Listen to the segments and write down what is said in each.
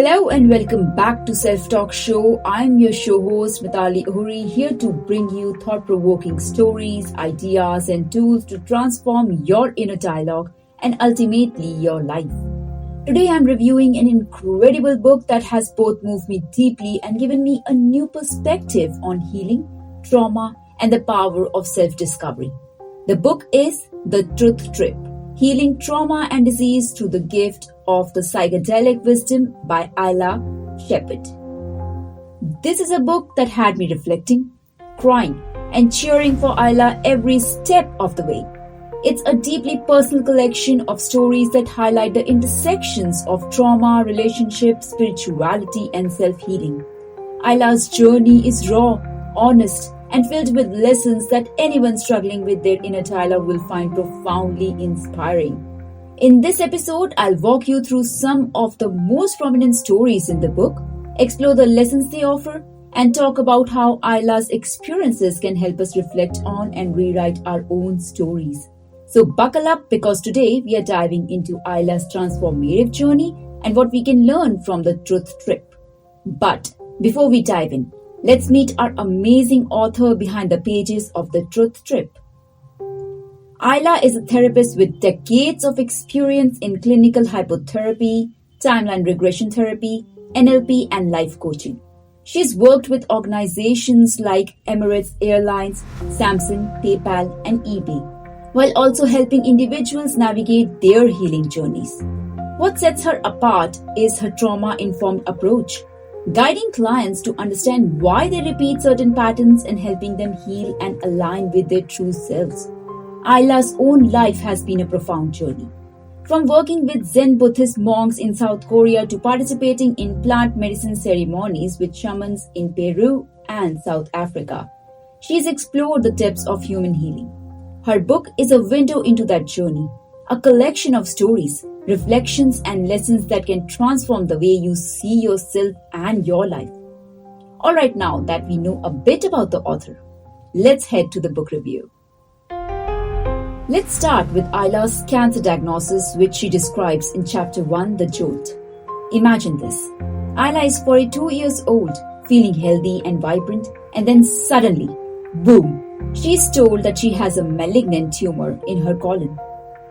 Hello and welcome back to Self-Talk Show. I'm your show host Mitali Uhuri, here to bring you thought-provoking stories, ideas and tools to transform your inner dialogue and ultimately your life. Today I'm reviewing an incredible book that has both moved me deeply and given me a new perspective on healing, trauma and the power of self-discovery. The book is The Truth Trip: Healing Trauma and Disease Through the Gift of the Psychedelic Wisdom by Ayla Shepherd. This is a book that had me reflecting, crying, and cheering for Ayla every step of the way. It's a deeply personal collection of stories that highlight the intersections of trauma, relationships, spirituality, and self-healing. Ayla's journey is raw, honest, and filled with lessons that anyone struggling with their inner dialogue will find profoundly inspiring. In this episode, I'll walk you through some of the most prominent stories in the book, explore the lessons they offer, and talk about how Ayla's experiences can help us reflect on and rewrite our own stories. So buckle up, because today we are diving into Ayla's transformative journey and what we can learn from the Truth Trip. But before we dive in, let's meet our amazing author behind the pages of The Truth Trip. Ayla is a therapist with decades of experience in clinical hypnotherapy, timeline regression therapy, NLP, and life coaching. She's worked with organizations like Emirates Airlines, Samsung, PayPal, and eBay, while also helping individuals navigate their healing journeys. What sets her apart is her trauma-informed approach, guiding clients to understand why they repeat certain patterns and helping them heal and align with their true selves. Ayla's own life has been a profound journey. From working with Zen Buddhist monks in South Korea to participating in plant medicine ceremonies with shamans in Peru and South Africa, she's explored the depths of human healing. Her book is a window into that journey, a collection of stories, reflections, and lessons that can transform the way you see yourself and your life. Alright, now that we know a bit about the author, let's head to the book review. Let's start with Ayla's cancer diagnosis, which she describes in Chapter 1, The Jolt. Imagine this. Ayla is 42 years old, feeling healthy and vibrant, and then suddenly, boom, she's told that she has a malignant tumor in her colon.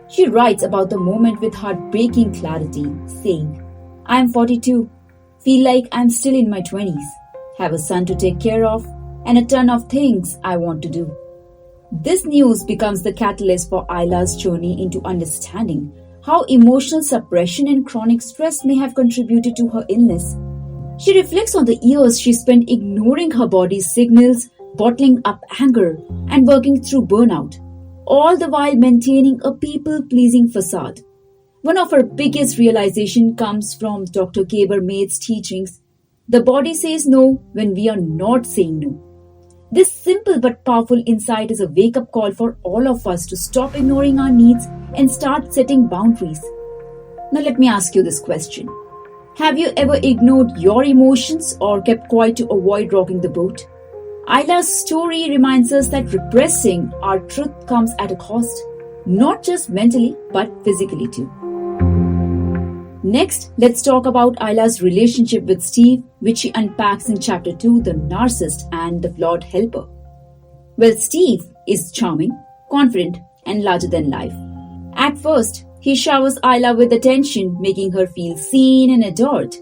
She writes about the moment with heartbreaking clarity, saying, "I'm 42, feel like I'm still in my 20s, have a son to take care of, and a ton of things I want to do." This news becomes the catalyst for Ayla's journey into understanding how emotional suppression and chronic stress may have contributed to her illness. She reflects on the years she spent ignoring her body's signals, bottling up anger, and working through burnout, all the while maintaining a people-pleasing facade. One of her biggest realizations comes from Dr. Kaber-Maid's teachings: the body says no when we are not saying no. This simple but powerful insight is a wake-up call for all of us to stop ignoring our needs and start setting boundaries. Now let me ask you this question. Have you ever ignored your emotions or kept quiet to avoid rocking the boat? Ayla's story reminds us that repressing our truth comes at a cost, not just mentally but physically too. Next, let's talk about Ayla's relationship with Steve, which she unpacks in Chapter 2, The Narcissist and the Flawed Helper. Well, Steve is charming, confident, and larger than life. At first, he showers Ayla with attention, making her feel seen and adored.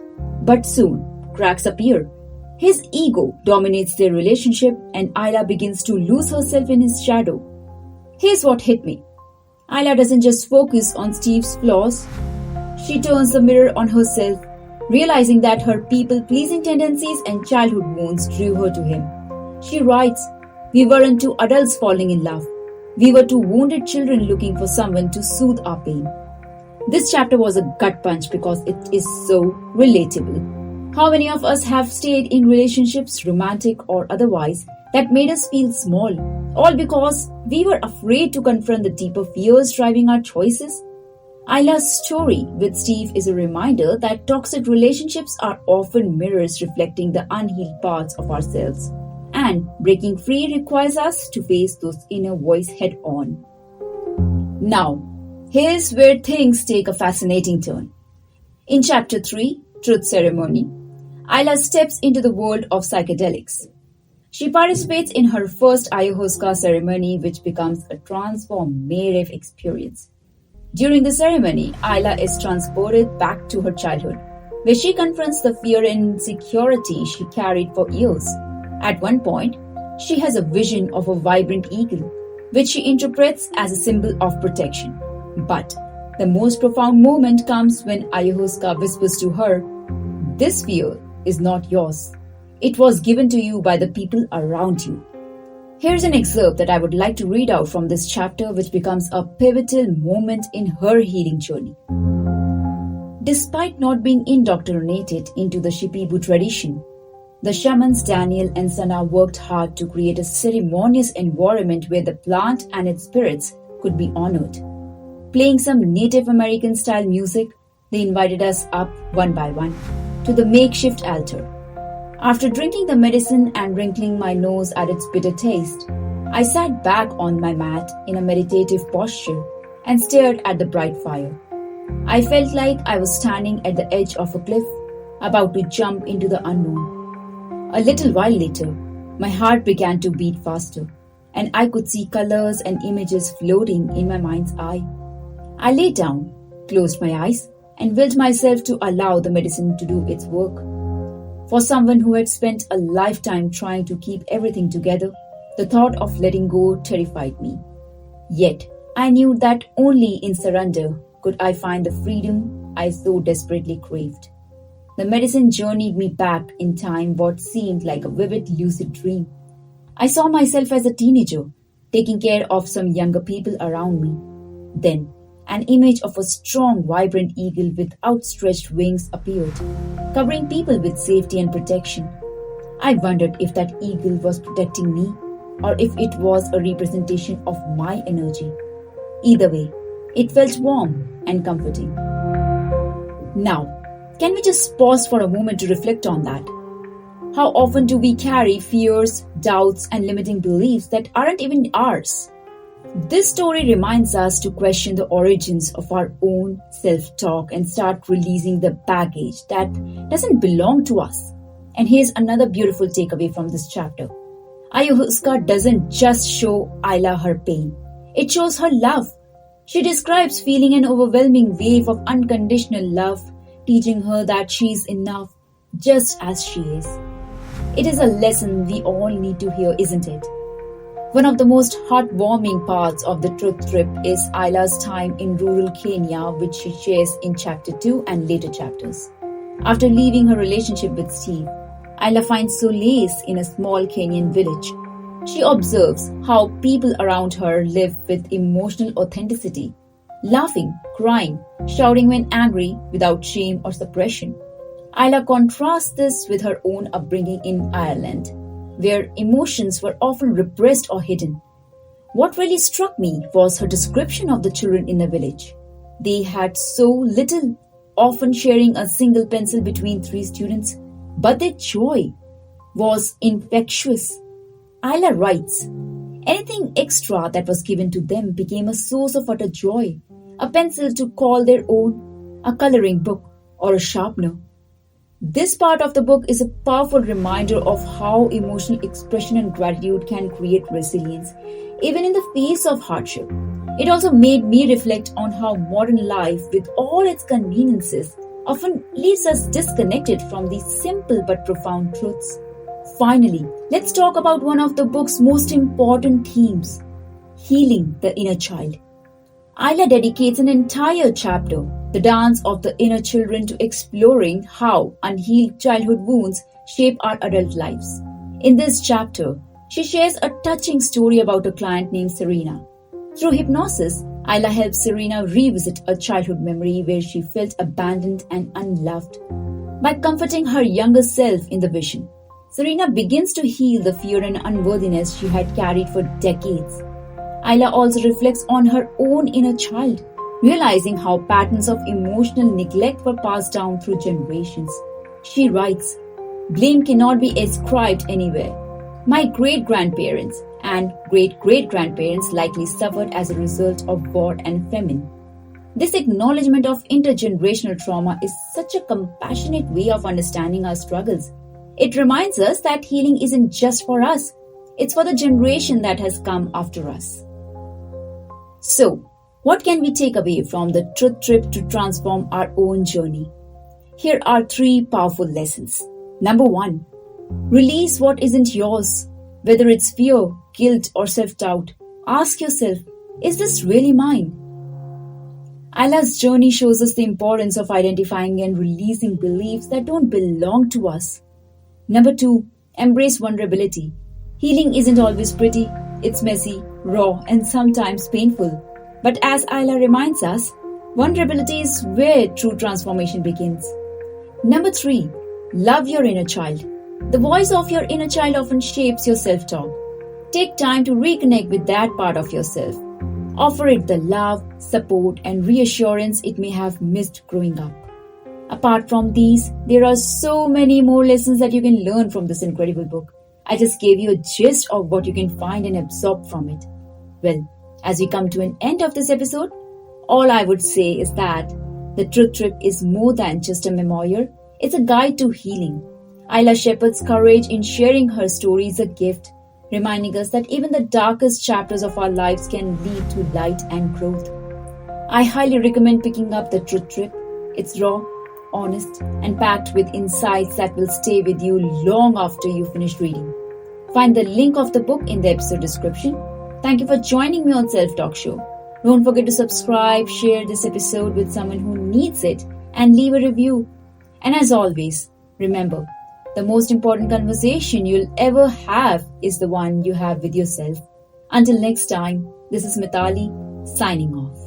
But soon, cracks appear. His ego dominates their relationship, and Ayla begins to lose herself in his shadow. Here's what hit me. Ayla doesn't just focus on Steve's flaws. She turns the mirror on herself, realizing that her people-pleasing tendencies and childhood wounds drew her to him. She writes, "We weren't two adults falling in love. We were two wounded children looking for someone to soothe our pain." This chapter was a gut punch because it is so relatable. How many of us have stayed in relationships, romantic or otherwise, that made us feel small, all because we were afraid to confront the deeper fears driving our choices? Ayla's story with Steve is a reminder that toxic relationships are often mirrors reflecting the unhealed parts of ourselves, and breaking free requires us to face those inner voice head on. Now, here's where things take a fascinating turn. In Chapter 3, truth ceremony, Ayla steps into the world of psychedelics. She participates in her first ayahuasca ceremony, which becomes a transformative experience. During the ceremony, Ayla is transported back to her childhood, where she confronts the fear and insecurity she carried for years. At one point, she has a vision of a vibrant eagle, which she interprets as a symbol of protection. But the most profound moment comes when ayahuasca whispers to her, "This fear is not yours. It was given to you by the people around you." Here's an excerpt that I would like to read out from this chapter, which becomes a pivotal moment in her healing journey. Despite not being indoctrinated into the Shipibo tradition, the shamans Daniel and Sana worked hard to create a ceremonious environment where the plant and its spirits could be honored. Playing some Native American style music, they invited us up one by one to the makeshift altar. After drinking the medicine and wrinkling my nose at its bitter taste, I sat back on my mat in a meditative posture and stared at the bright fire. I felt like I was standing at the edge of a cliff, about to jump into the unknown. A little while later, my heart began to beat faster, and I could see colors and images floating in my mind's eye. I lay down, closed my eyes, and willed myself to allow the medicine to do its work. For someone who had spent a lifetime trying to keep everything together, the thought of letting go terrified me. Yet, I knew that only in surrender could I find the freedom I so desperately craved. The medicine journeyed me back in time, what seemed like a vivid, lucid dream. I saw myself as a teenager, taking care of some younger people around me. Then, an image of a strong, vibrant eagle with outstretched wings appeared, covering people with safety and protection. I wondered if that eagle was protecting me, or if it was a representation of my energy. Either way, it felt warm and comforting. Now, can we just pause for a moment to reflect on that? How often do we carry fears, doubts, and limiting beliefs that aren't even ours? This story reminds us to question the origins of our own self-talk and start releasing the baggage that doesn't belong to us. And here's another beautiful takeaway from this chapter. Ayahuasca doesn't just show Ayla her pain. It shows her love. She describes feeling an overwhelming wave of unconditional love, teaching her that she's enough just as she is. It is a lesson we all need to hear, isn't it? One of the most heartwarming parts of the truth trip is Ayla's time in rural Kenya, which she shares in chapter 2 and later chapters. After leaving her relationship with Steve, Ayla finds solace in a small Kenyan village. She observes how people around her live with emotional authenticity, laughing, crying, shouting when angry without shame or suppression. Ayla contrasts this with her own upbringing in Ireland, where emotions were often repressed or hidden. What really struck me was her description of the children in the village. They had so little, often sharing a single pencil between 3 students, but their joy was infectious. Ayla writes, anything extra that was given to them became a source of utter joy. A pencil to call their own, a coloring book, or a sharpener. This part of the book is a powerful reminder of how emotional expression and gratitude can create resilience, even in the face of hardship. It also made me reflect on how modern life, with all its conveniences, often leaves us disconnected from these simple but profound truths. Finally, let's talk about one of the book's most important themes, healing the inner child. Ayla dedicates an entire chapter, The Dance of the Inner Children, to exploring how unhealed childhood wounds shape our adult lives. In this chapter, she shares a touching story about a client named Serena. Through hypnosis, Ayla helps Serena revisit a childhood memory where she felt abandoned and unloved. By comforting her younger self in the vision, Serena begins to heal the fear and unworthiness she had carried for decades. Ayla also reflects on her own inner child, realizing how patterns of emotional neglect were passed down through generations. She writes, blame cannot be ascribed anywhere. My great-grandparents and great-great-grandparents likely suffered as a result of war and famine. This acknowledgement of intergenerational trauma is such a compassionate way of understanding our struggles. It reminds us that healing isn't just for us, it's for the generation that has come after us. So, what can we take away from the truth trip to transform our own journey? Here are 3 powerful lessons. Number 1, release what isn't yours. Whether it's fear, guilt, or self-doubt, ask yourself, is this really mine? Ayla's journey shows us the importance of identifying and releasing beliefs that don't belong to us. Number 2, embrace vulnerability. Healing isn't always pretty, it's messy, raw, and sometimes painful. But as Ayla reminds us, vulnerability is where true transformation begins. Number 3, love your inner child. The voice of your inner child often shapes your self-talk. Take time to reconnect with that part of yourself. Offer it the love, support, and reassurance it may have missed growing up. Apart from these, there are so many more lessons that you can learn from this incredible book. I just gave you a gist of what you can find and absorb from it. Well, as we come to an end of this episode, all I would say is that the Truth Trip is more than just a memoir, it's a guide to healing. Ayla Shepherd's courage in sharing her story is a gift, reminding us that even the darkest chapters of our lives can lead to light and growth. I highly recommend picking up the Truth Trip. It's raw, honest, and packed with insights that will stay with you long after you finish reading. Find the link of the book in the episode description. Thank you for joining me on Self Talk Show. Don't forget to subscribe, share this episode with someone who needs it, and leave a review. And as always, remember, the most important conversation you'll ever have is the one you have with yourself. Until next time, this is Mithali, signing off.